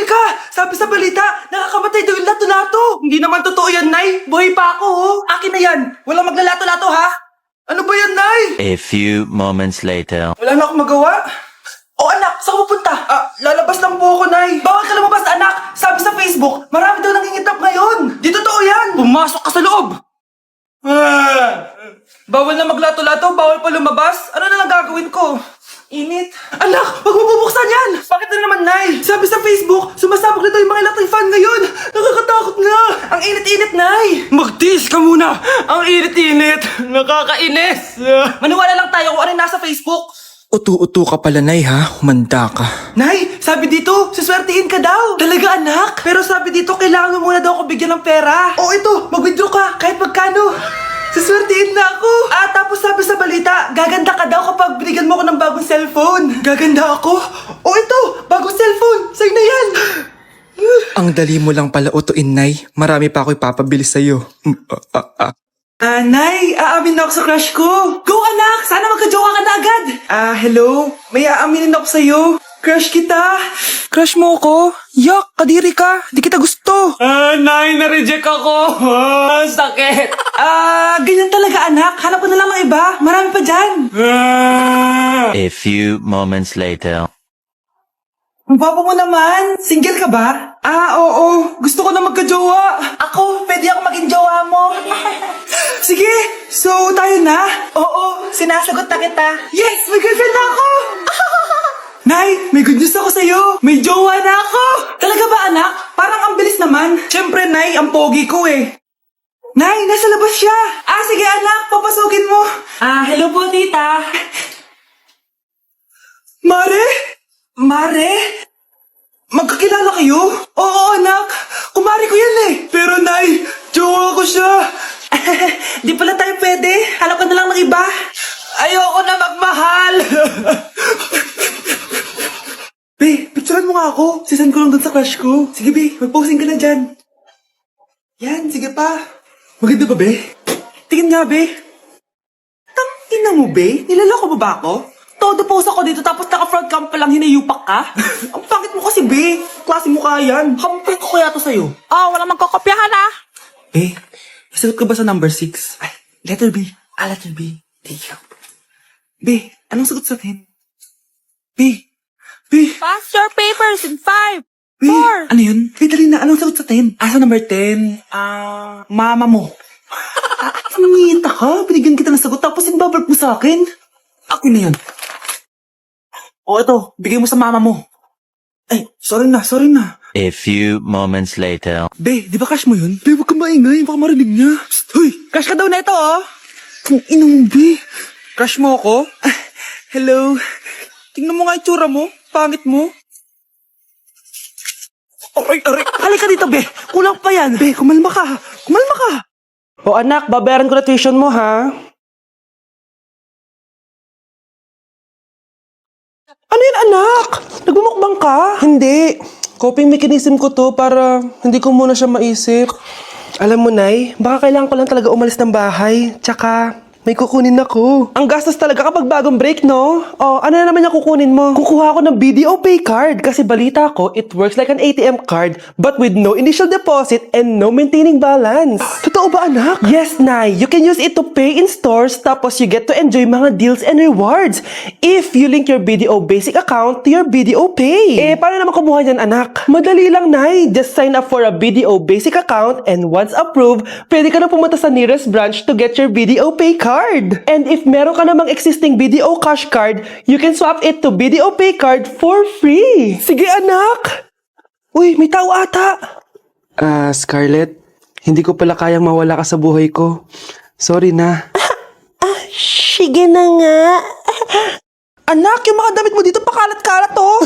Teka! Sabi sa balita, nakakamatay daw yung lato-lato! Hindi naman totoo yan, Nay! Buhay pa ako, oh! Akin na yan! Walang maglalato-lato, ha? Ano ba yan, Nay? A few moments later. Wala na akong magawa. Oh, anak! Saan ka pupunta? Lalabas lang po ako, Nay. Bawal ka lumabas, anak! Sabi sa Facebook, marami daw nangingitap ngayon! Di totoo yan! Pumasok ka sa loob! Bawal na maglato-lato, bawal pa lumabas. Ano na lang gagawin ko? Init. Anak, wag mo bubuksan yan! Bakit na naman, Nay? Sabi sa Facebook, sumasabog na daw yung mga electric fan ngayon. Nakakatakot nga. Ang init-init, Nay. Magtiis ka muna. Ang init-init. Nakakainis. Maniwala lang tayo kung ano yung nasa Facebook. Utu-utu ka pala, Nay, ha? Humanda ka. Nay, sabi dito, siswertihin ka daw. Talaga, anak? Pero sabi dito, kailangan mo muna daw ako bigyan ng pera. O ito, mag-withdraw ka, kahit magkano. Siswertihin na ako. Tapos sabi sa balita, gaganda ka daw kapag binigyan mo ako ng bagong cellphone. Gaganda ako? O ito, bagong cellphone. Sa'yo na yan. Ang dali mo lang pala utuin, Nay. Marami pa ako ipapabili sa'yo. Nay, aamin na ako sa crush ko. Go, anak! Sana magka-jowa ka na agad. Hello? May aaminin ako sa'yo. Crush kita. Crush mo ako? Yak, kadiri ka. Di kita gusto. Nay, na-reject ako. Sakit. Ganyan talaga, anak. Hanap ko na lang ng iba. Marami pa dyan. A few moments later. Ang papa mo naman. Single ka ba? Oo. Gusto ko na magka-jowa. Ako, pwede ako maging jowa mo. Sige, so tayo na? Oo, sinasagot na kita. Yes, may girlfriend na ako! Nay, may good news ako sa'yo. May jowa na ako! Talaga ba, anak? Parang ang bilis naman. Siyempre, Nay, ang pogi ko eh. Nay, nasa labas siya. Sige anak, papasukin mo. Hello po, tita. Mare? Mare? Magkakilala kayo? Oo, anak. Kumari ko yan eh. Pero, Nay, jowa ko siya. Di pala tayo pwede. Hanap ka na lang ng iba. Ayoko na magmahal. Be, picturean mo nga ako. Sisend ko lang dun sa crush ko. Sige, Be, mag-posing ka na dyan. Yan, sige pa. Maganda ba, Be? Tingin nga, Be. Tangina mo, Be? Nilaloko mo ba ako? Todo post ako dito tapos naka-front cam pa lang hinayupak ka? Ang pangit mo kasi, Be. Klase mo kaya yan. Hampir ko kaya to sa'yo. Walang magkokopyahan Be, sagot ka ba sa number 6? Letter B. Letter B. Thank you. Be, anong sagot sa 10? B. Pass your papers in 5, B. 4. Ano yun? Be, dali na. Anong sagot sa 10? Sa number 10? Mama mo. Nangihita ka? Binigyan kita ng sagot tapos inbabalik mo sa akin? Ako na yun. Ito. Bigay mo sa mama mo. Sorry na. A few moments later. Be, di ba crush mo yun? Be, huwag kang maingay. Baka marinig niya. Psst, hoy! Crush ka daw na ito, oh! Kung ina mo, Be. Crush mo ako? Hello? Tingnan mo nga itsura mo. Pangit mo. Aray! Halika dito, Be. Kulang pa yan. Be, kumalma ka. O anak, babayaran ko na tuition mo, ha? Ano yan, anak? Nagmumukbang ka? Hindi. Coping mechanism ko to para hindi ko muna siya maisip. Alam mo, Nay, baka kailangan ko lang talaga umalis ng bahay. Tsaka, may kukunin ako. Ang gastos talaga kapag bagong break, no? Ano na naman yung kukunin mo? Kukuha ako ng BDO Pay card kasi balita ko, it works like an ATM card but with no initial deposit and no maintaining balance. Totoo ba, anak? Yes, Nay. You can use it to pay in stores tapos you get to enjoy mga deals and rewards if you link your BDO Basic account to your BDO Pay. Paano naman kumuha yan, anak? Madali lang, Nay. Just sign up for a BDO Basic account and once approved, pwede ka na pumunta sa nearest branch to get your BDO Pay card. And if meron ka namang existing BDO cash card, you can swap it to BDO Pay card for free. Sige, anak. Uy, may tao ata. Scarlett, hindi ko pala kayang mawala ka sa buhay ko. Sorry na. Sige na nga. Anak, yung mga damit mo dito pakalat-kalat, oh.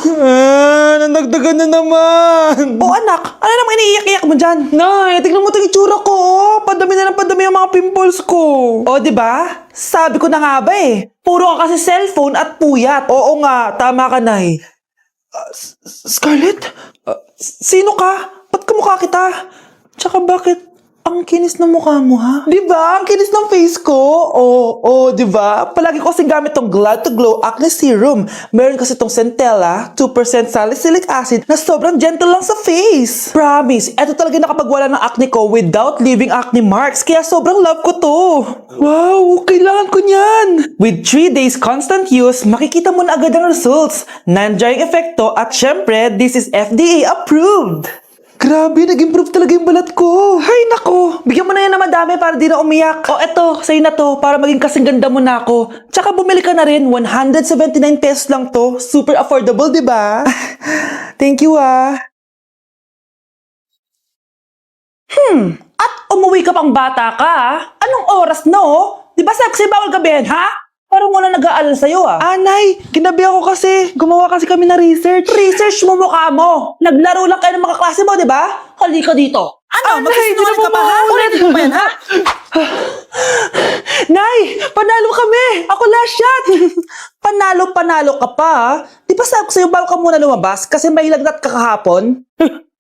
Nanagdagan na naman. Anak, ano namang iniiyak-iyak mo dyan? Nay, tignan mo itong itsura ko, oh. Padami na ng padami yung mga pimples ko. Diba? Sabi ko na nga ba eh. Puro ka kasi cellphone at puyat. Oo nga, tama ka, Nay. Scarlett? Sino ka? Ba't kamukha kita? Tsaka bakit Ang kinis ng mukha mo, ha? Di ba? Ang kinis ng face ko. Oo, di ba? Palagi ko kasing gamit tong Glad to Glow Acne Serum. Meron kasi tong Centella, 2% salicylic acid na sobrang gentle lang sa face. Promise, eto talaga nakapagwala ng acne ko without leaving acne marks. Kaya sobrang love ko to. Wow, kailangan ko niyan. With 3 days constant use, makikita mo na agad ang results. Non-drying epekto at syempre, this is FDA approved. Grabe, nag-improve talaga yung balat ko. Hay nako, bigyan mo na yan na madami para di na umiyak. O eto, sa'yo na to, para maging kasing ganda mo na ako. Tsaka bumili ka na rin, 179 pesos lang to. Super affordable, di ba? Thank you, ah. At umuwi ka pang bata ka, ah. Anong oras na, oh? Di ba sexy bawal gabihin, ha? Parang wala nag-aalala sa'yo, ah. Anay, ginabi ako kasi. Gumawa kasi kami na research. Research mo mukha mo. Naglaro lang kayo ng mga klase mo, di ba? Halika dito. Ano? Magsisinungaling ka pa, ha? Ulitin mo pa yan, ha? Nay, panalo kami. Ako last shot. Panalo ka pa, ha? Di ba sabi ko sa'yo bago ka muna lumabas kasi may lagnat ka kahapon?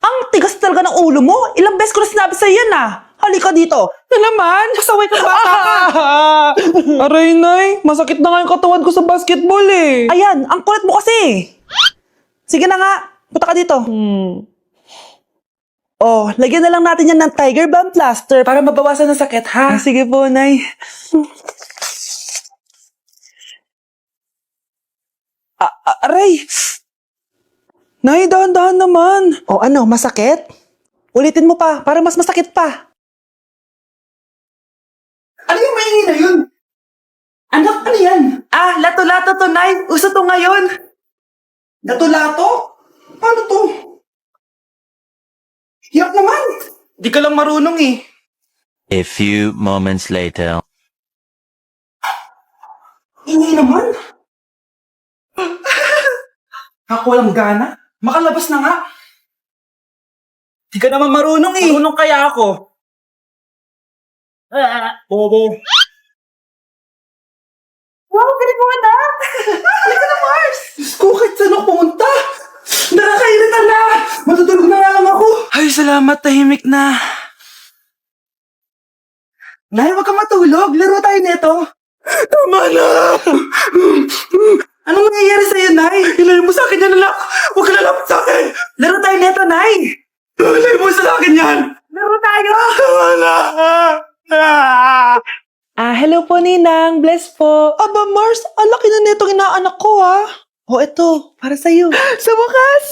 Ang tigas talaga ng ulo mo. Ilang beses ko na sinabi sa'yo yan, ah. Halika dito. Na naman? Kasaway ka ba? Aray, Nay. Masakit na nga yung katawan ko sa basketball, eh. Ayan, ang kulit mo kasi. Sige na nga. Punta ka dito. Oh, lagyan na lang natin yan ng Tiger Balm plaster para mabawasan ng sakit, ha? Sige po, Nay. Aray! Nay, dahan-dahan naman. O ano, masakit? Ulitin mo pa, para mas masakit pa. Ano yung maingay na yun? Anak, ano yan? Ah, lato-lato to, Nay. Uso to ngayon. Lato-lato? Paano to? Yak naman. Di ka lang marunong eh. A few moments later. Ingay naman. Ako walang gana. Makalabas na nga. Di ka naman marunong eh. Marunong kaya ako. Bobo. Wow, galing mo anak! Halika na, Mars! Diyos ko, kahit saan ako pumunta! Nakakairita na! Matutulog na nga lang ako! Ay, salamat, tahimik na. Nay, huwag kang matulog. Laro tayo nito. Tama na! Anong nangyayari sa'yo, Nay? Ilayo mo sa akin yan, anak! Huwag ka lalapit sa akin! Laro tayo nito, Nay! Ilayo mo sa akin yan! Laro tayo! Tama na! Hello po, Ninang. Bless po. Aba, Mars, ang laki na netong inaanak ko, ha? O, eto, para sa'yo. Sa wakas!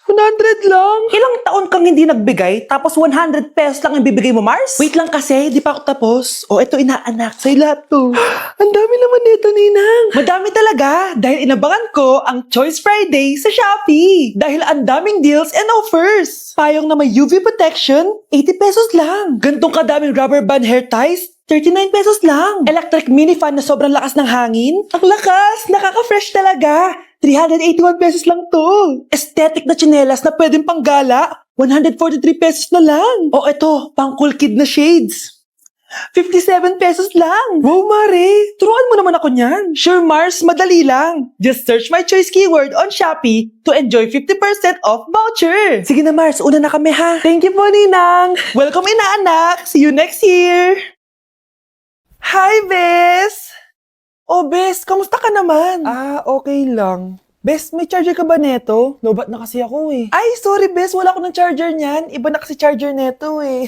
100 lang. Ilang taon kang hindi nagbigay, tapos 100 pesos lang ang bibigay mo, Mars? Wait lang kasi, di pa ako tapos. O, eto, inaanak. Sa'yo lahat to. Ang dami naman nito, Ninang. Madami talaga, dahil inabangan ko ang Choice Friday sa Shopee. Dahil ang daming deals and offers. Payong na may UV protection, 80 pesos lang. Gantong kadaming rubber band hair ties, 39 pesos lang. Electric mini fan na sobrang lakas ng hangin. Ang lakas, nakaka-fresh talaga. 381 pesos lang to. Aesthetic na tsinelas na pwedeng panggala, 143 pesos na lang. O eto, pang cool kid na shades. 57 pesos lang. Wow, Mare. Turuan mo naman ako niyan. Sure, Mars. Madali lang. Just search my choice keyword on Shopee to enjoy 50% off voucher. Sige na, Mars. Una na kami, ha? Thank you po, Ninang. Welcome, inaanak. See you next year. Hi, Bes. Oh, Bes. Kamusta ka naman? Okay lang. Bes, may charger ka ba neto? Lobat na kasi ako eh. Ay, sorry, Bes. Wala ko ng charger niyan. Iba na kasi charger neto eh.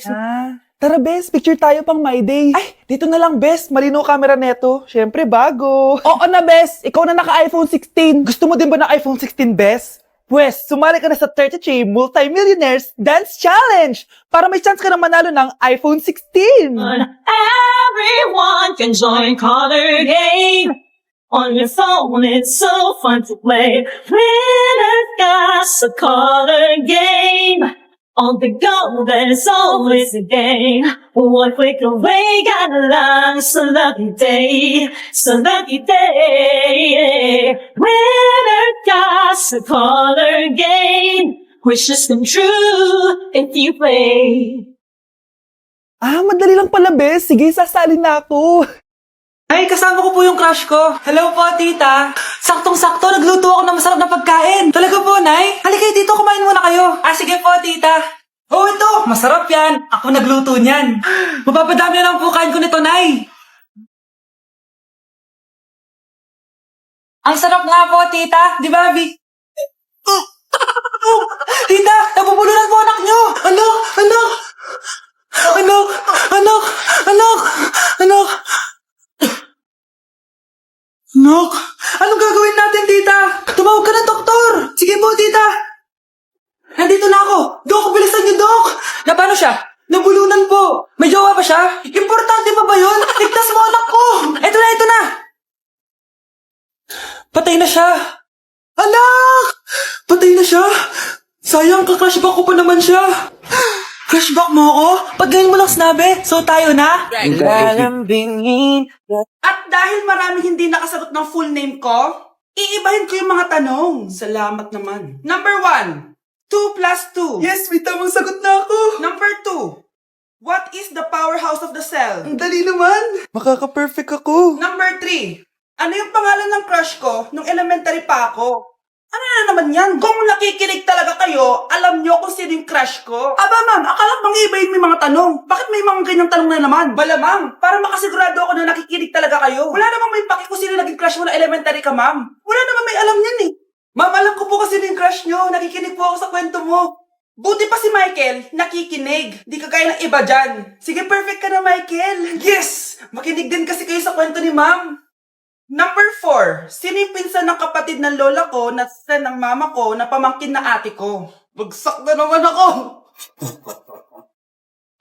Tara, Bes, picture tayo pang My Day. Ay, dito na lang, Bes. Malino camera neto. Siyempre, bago. Oo na, Bes. Ikaw na naka-iPhone 16. Gusto mo din ba ng iPhone 16, Bes? Pwes, sumali ka na sa 33 Multi-Millionaires Dance Challenge para may chance ka na manalo ng iPhone 16. Everyone can join Color Game. On your phone, it's so fun to play. Winner's got a Color Game. On the go, there's always a game. One click away, got along, so lucky day, so lucky day. Winner got a Color Game. Wishes come true if you play. Madali lang pala, Bes. Sige, sasali na ako. Ay, kasama ko po yung crush ko. Hello po, tita. Saktong-sakto, nagluto ako ng masarap na pagkain. Talaga po, Nay? Halika dito, kumain muna kayo. Sige po, tita. Oo, ito. Masarap yan. Ako nagluto niyan. Mapapadami na lang po kain ko nito, Nay. Ang sarap nga po, tita. Di ba, Abby? Tita, nabubulunan po anak nyo. Anak! Anak! Anak! Anak! Anak! Anak! Anak! Anong gagawin natin, tita? Tumawag ka ng doktor! Sige po, tita! Nandito na ako! Dok, bilisan niyo, Dok! Na paano siya? Nabulunan po! May jowa ba siya? Importante pa ba yun? Ligtas mo anak ko! Ito na, ito na! Patay na siya! Anak! Patay na siya! Sayang, ka-crushback ko pa naman siya! Crushback mo ako? Pag ganyan mo lang sinabi, so tayo na? Lalambingin. At dahil maraming hindi nakasagot ng full name ko, iibahin ko yung mga tanong. Salamat naman. Number 1. 2 plus 2. Yes, may tamang sagot na ako. Number 2. What is the powerhouse of the cell? Ang dali naman. Makaka-perfect ako. Number 3. Ano yung pangalan ng crush ko nung elementary pa ako? Ano na naman yan? Kung nakikinig talaga kayo, alam nyo kung sino yung crush ko. Aba ma'am, akala bang ibahin mo yung mga tanong? Bakit may mga ganyang tanong na naman? Bala ma'am, para makasigurado ako na nakikinig talaga kayo. Wala namang may paki kung sino naging crush mo na elementary ka ma'am. Wala namang may alam yan eh. Ma'am, alam ko po kasi yung crush nyo. Nakikinig po ako sa kwento mo. Buti pa si Michael, nakikinig. Di kagaya ng iba dyan. Sige, perfect ka na, Michael. Yes! Makinig din kasi kayo sa kwento ni ma'am. Number 4. Sino yung pinsan ng kapatid ng lola ko na sa ng mama ko na pamangkin na ate ko? Bagsak na naman ako!